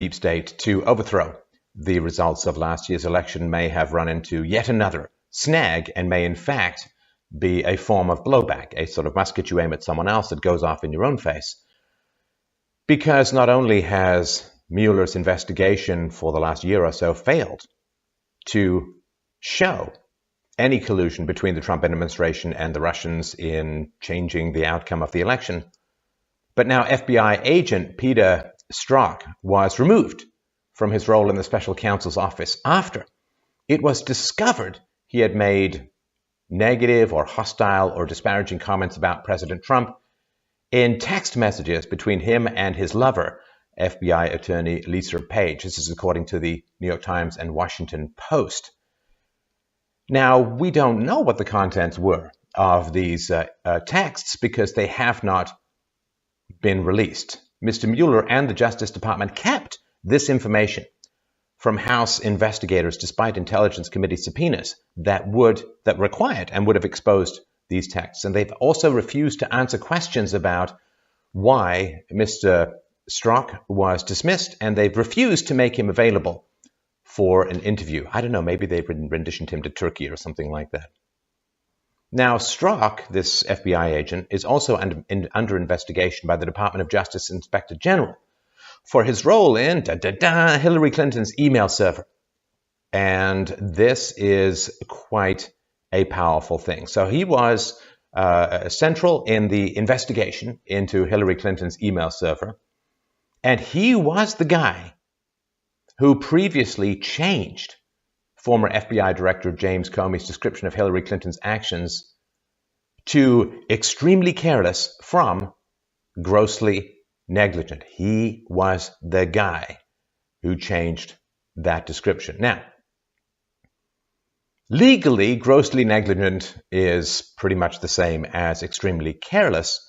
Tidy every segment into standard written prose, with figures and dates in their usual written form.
deep state to overthrow the results of last year's election may have run into yet another snag and may in fact be a form of blowback, a sort of musket you aim at someone else that goes off in your own face. Because not only has Mueller's investigation for the last year or so failed to show any collusion between the Trump administration and the Russians in changing the outcome of the election, but now FBI agent Peter Strzok was removed from his role in the special counsel's office after it was discovered he had made negative or hostile or disparaging comments about President Trump in text messages between him and his lover, FBI attorney Lisa Page. This is according to the New York Times and Washington Post. Now, we don't know what the contents were of these texts because they have not been released. Mr. Mueller and the Justice Department kept this information from House investigators despite Intelligence Committee subpoenas that required and would have exposed these texts. And they've also refused to answer questions about why Mr. Strzok was dismissed, and they've refused to make him available for an interview. I don't know, maybe they've renditioned him to Turkey or something like that. Now, Strzok, this FBI agent, is also under investigation by the Department of Justice Inspector General for his role in Hillary Clinton's email server. And this is quite a powerful thing. So he was central in the investigation into Hillary Clinton's email server. And he was the guy who previously changed former FBI Director James Comey's description of Hillary Clinton's actions to extremely careless from grossly negligent. He was the guy who changed that description. Now, legally, grossly negligent is pretty much the same as extremely careless,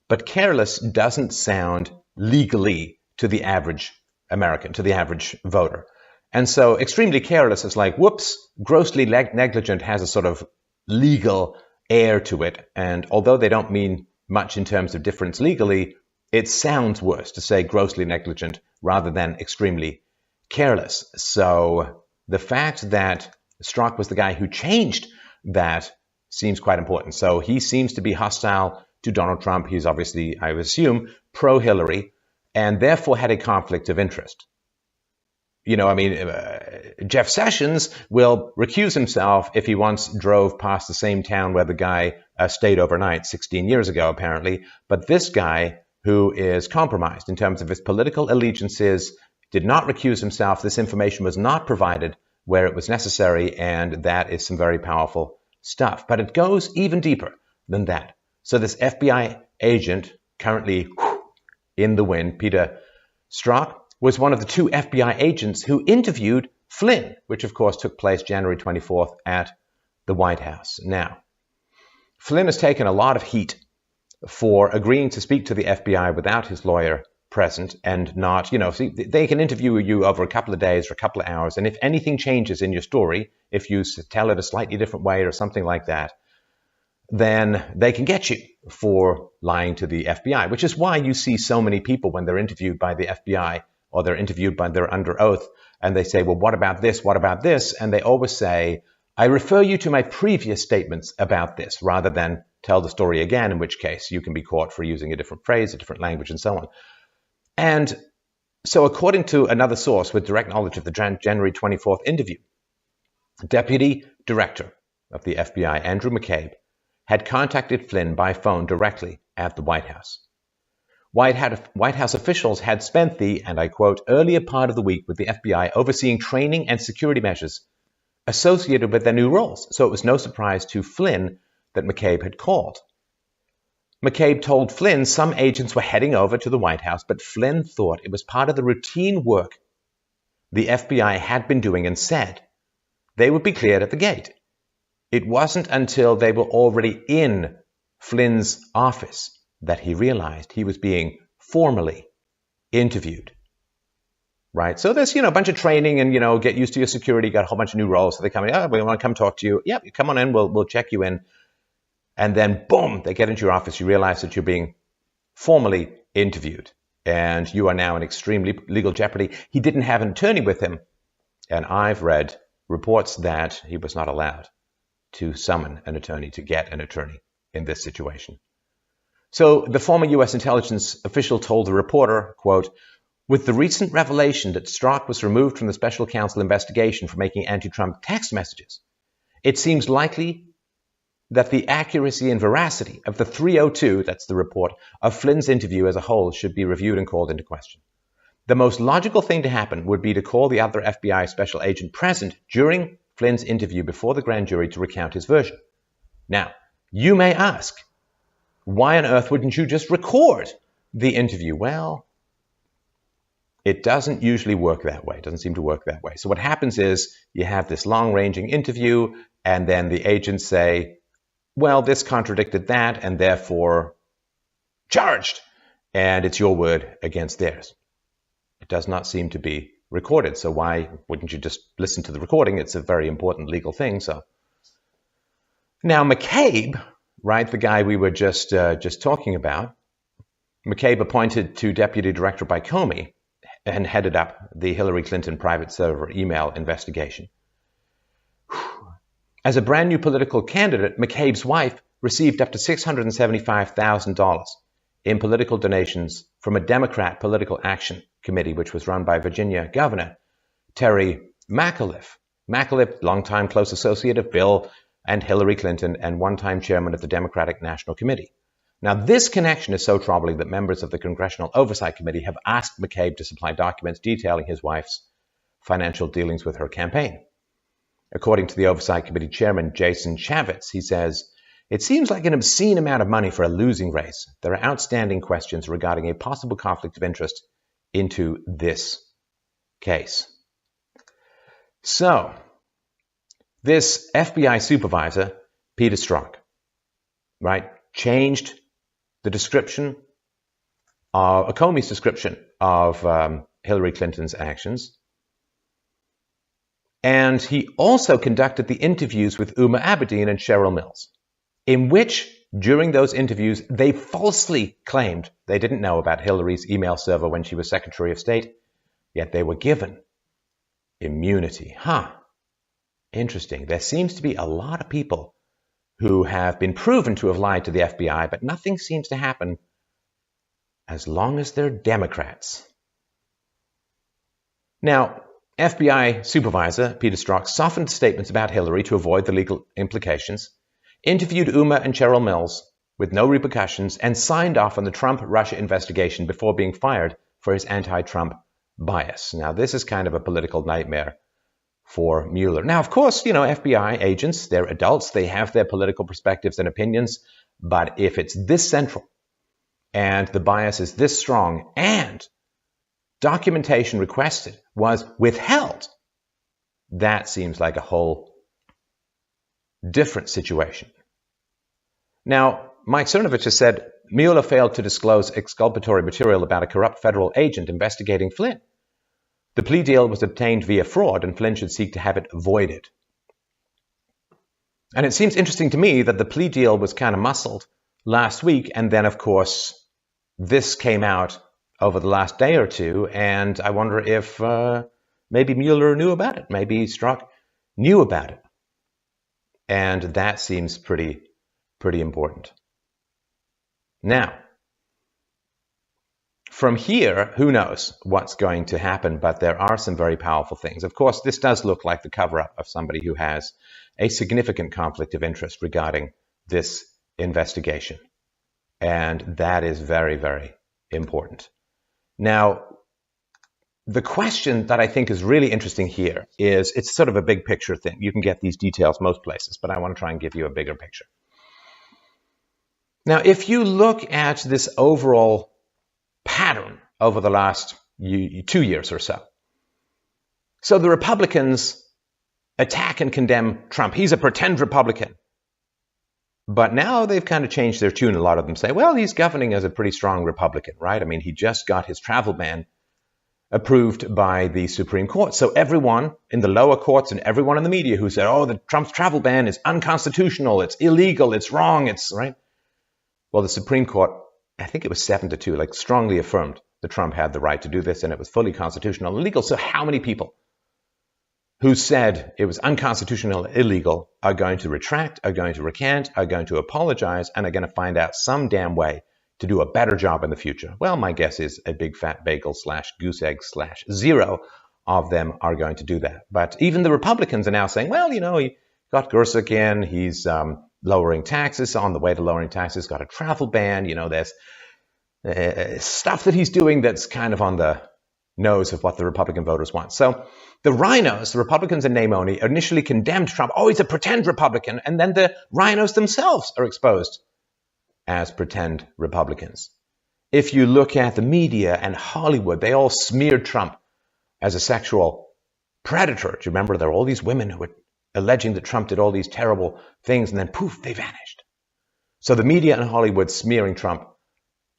but careless doesn't sound legally to the average American, to the average voter. And so extremely careless is like, whoops, grossly negligent has a sort of legal air to it. And although they don't mean much in terms of difference legally, it sounds worse to say grossly negligent rather than extremely careless. So the fact that Strzok was the guy who changed that seems quite important. So he seems to be hostile to Donald Trump. He's obviously, I would assume, pro-Hillary, and therefore had a conflict of interest. Jeff Sessions will recuse himself if he once drove past the same town where the guy stayed overnight 16 years ago, apparently. But this guy, who is compromised in terms of his political allegiances, did not recuse himself. This information was not provided where it was necessary, and that is some very powerful stuff. But it goes even deeper than that. So this FBI agent, currently in the wind, Peter Strzok, was one of the two FBI agents who interviewed Flynn, which of course took place January 24th at the White House. Now, Flynn has taken a lot of heat for agreeing to speak to the FBI without his lawyer present and not, they can interview you over a couple of days or a couple of hours. And if anything changes in your story, if you tell it a slightly different way or something like that, then they can get you for lying to the FBI, which is why you see so many people when they're interviewed by the FBI or they're under oath and they say, well, what about this? What about this? And they always say, I refer you to my previous statements about this, rather than tell the story again, in which case you can be caught for using a different phrase, a different language, and so on. And so according to another source with direct knowledge of the January 24th interview, Deputy Director of the FBI, Andrew McCabe, had contacted Flynn by phone directly at the White House. White House officials had spent the, and I quote, earlier part of the week with the FBI overseeing training and security measures associated with their new roles. So it was no surprise to Flynn that McCabe had called. McCabe told Flynn some agents were heading over to the White House, but Flynn thought it was part of the routine work the FBI had been doing and said they would be cleared at the gate. It wasn't until they were already in Flynn's office that he realized he was being formally interviewed. Right? So there's, a bunch of training and, get used to your security, got a whole bunch of new roles. So they come in, we want to come talk to you. Yep, you come on in, we'll check you in. And then, boom, they get into your office. You realize that you're being formally interviewed. and you are now in extreme legal jeopardy. He didn't have an attorney with him, and I've read reports that he was not allowed to summon an attorney, to get an attorney in this situation. So the former U.S. intelligence official told the reporter, quote, "With the recent revelation that Strzok was removed from the special counsel investigation for making anti-Trump text messages, it seems likely that the accuracy and veracity of the 302, that's the report, of Flynn's interview as a whole should be reviewed and called into question. The most logical thing to happen would be to call the other FBI special agent present during Flynn's interview before the grand jury to recount his version." Now, you may ask, why on earth wouldn't you just record the interview? Well, it doesn't usually work that way. It doesn't seem to work that way. So what happens is you have this long-ranging interview, and then the agents say, well, this contradicted that, and therefore charged. And it's your word against theirs. It does not seem to be recorded. So why wouldn't you just listen to the recording? It's a very important legal thing. So now McCabe, right, the guy we were just talking about, McCabe, appointed to deputy director by Comey and headed up the Hillary Clinton private server email investigation. As a brand new political candidate, McCabe's wife received up to $675,000 in political donations from a Democrat political action committee, which was run by Virginia Governor Terry McAuliffe. McAuliffe, longtime close associate of Bill and Hillary Clinton, and one-time chairman of the Democratic National Committee. Now, this connection is so troubling that members of the Congressional Oversight Committee have asked McCabe to supply documents detailing his wife's financial dealings with her campaign. According to the Oversight Committee chairman, Jason Chavez, he says, "It seems like an obscene amount of money for a losing race. There are outstanding questions regarding a possible conflict of interest into this case." So, this FBI supervisor, Peter Strzok, right, changed the description, Comey's description of Hillary Clinton's actions. And he also conducted the interviews with Uma Abedin and Cheryl Mills, in which, during those interviews, they falsely claimed they didn't know about Hillary's email server when she was Secretary of State, yet they were given immunity. Interesting. There seems to be a lot of people who have been proven to have lied to the FBI, but nothing seems to happen as long as they're Democrats. Now, FBI supervisor Peter Strzok softened statements about Hillary to avoid the legal implications, interviewed Uma and Cheryl Mills with no repercussions, and signed off on the Trump-Russia investigation before being fired for his anti-Trump bias. Now, this is kind of a political nightmare for Mueller. Now, of course, FBI agents, they're adults, they have their political perspectives and opinions, but if it's this central and the bias is this strong and documentation requested was withheld, that seems like a whole different situation. Now, Mike Cernovich has said Mueller failed to disclose exculpatory material about a corrupt federal agent investigating Flynn. The plea deal was obtained via fraud, and Flynn should seek to have it voided. And it seems interesting to me that the plea deal was kind of muscled last week, and then, of course, this came out over the last day or two, and I wonder if maybe Mueller knew about it. Maybe Strzok knew about it. And that seems pretty important. Now, from here, who knows what's going to happen, but there are some very powerful things. Of course, this does look like the cover-up of somebody who has a significant conflict of interest regarding this investigation. And that is very, very important. Now, the question that I think is really interesting here is, it's sort of a big picture thing. You can get these details most places, but I want to try and give you a bigger picture. Now, if you look at this overall pattern over the last 2 years or so. So the Republicans attack and condemn Trump. He's a pretend Republican. But now they've kind of changed their tune. A lot of them say, well, he's governing as a pretty strong Republican, right? I mean, he just got his travel ban approved by the Supreme Court. So everyone in the lower courts and everyone in the media who said, oh, Trump's travel ban is unconstitutional, it's illegal, it's wrong, it's right. Well, the Supreme Court, I think it was 7-2, like strongly affirmed that Trump had the right to do this and it was fully constitutional and legal. So how many people who said it was unconstitutional, illegal, are going to retract, are going to recant, are going to apologize, and are going to find out some damn way to do a better job in the future? Well, my guess is a big fat bagel / goose egg / zero of them are going to do that. But even the Republicans are now saying, well, he got Gorsuch in, he's lowering taxes, on the way to lowering taxes, got a travel ban, there's stuff that he's doing that's kind of on the nose of what the Republican voters want. So the rhinos, the Republicans in name only, initially condemned Trump. Oh, he's a pretend Republican. And then the rhinos themselves are exposed as pretend Republicans. If you look at the media and Hollywood, they all smeared Trump as a sexual predator. Do you remember there were all these women who were alleging that Trump did all these terrible things, and then poof, they vanished. So the media in Hollywood smearing Trump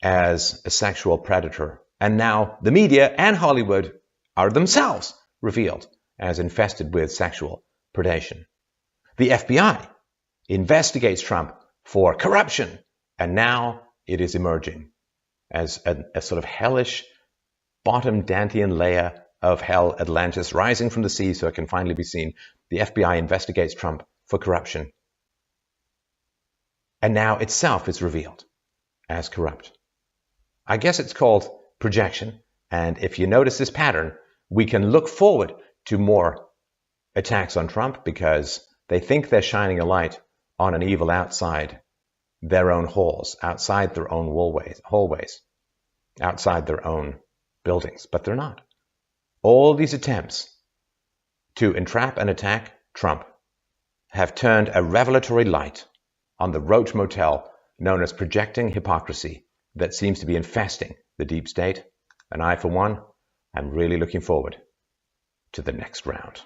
as a sexual predator. And now the media and Hollywood are themselves revealed as infested with sexual predation. The FBI investigates Trump for corruption, and now it is emerging as a sort of hellish bottom Dantean layer of hell, Atlantis, rising from the sea so it can finally be seen. The FBI investigates Trump for corruption, and now itself is revealed as corrupt. I guess it's called projection, and if you notice this pattern, we can look forward to more attacks on Trump because they think they're shining a light on an evil outside their own halls, outside their own hallways, outside their own buildings, but they're not. All these attempts to entrap and attack Trump have turned a revelatory light on the roach motel known as projecting hypocrisy that seems to be infesting the deep state. And I, for one, am really looking forward to the next round.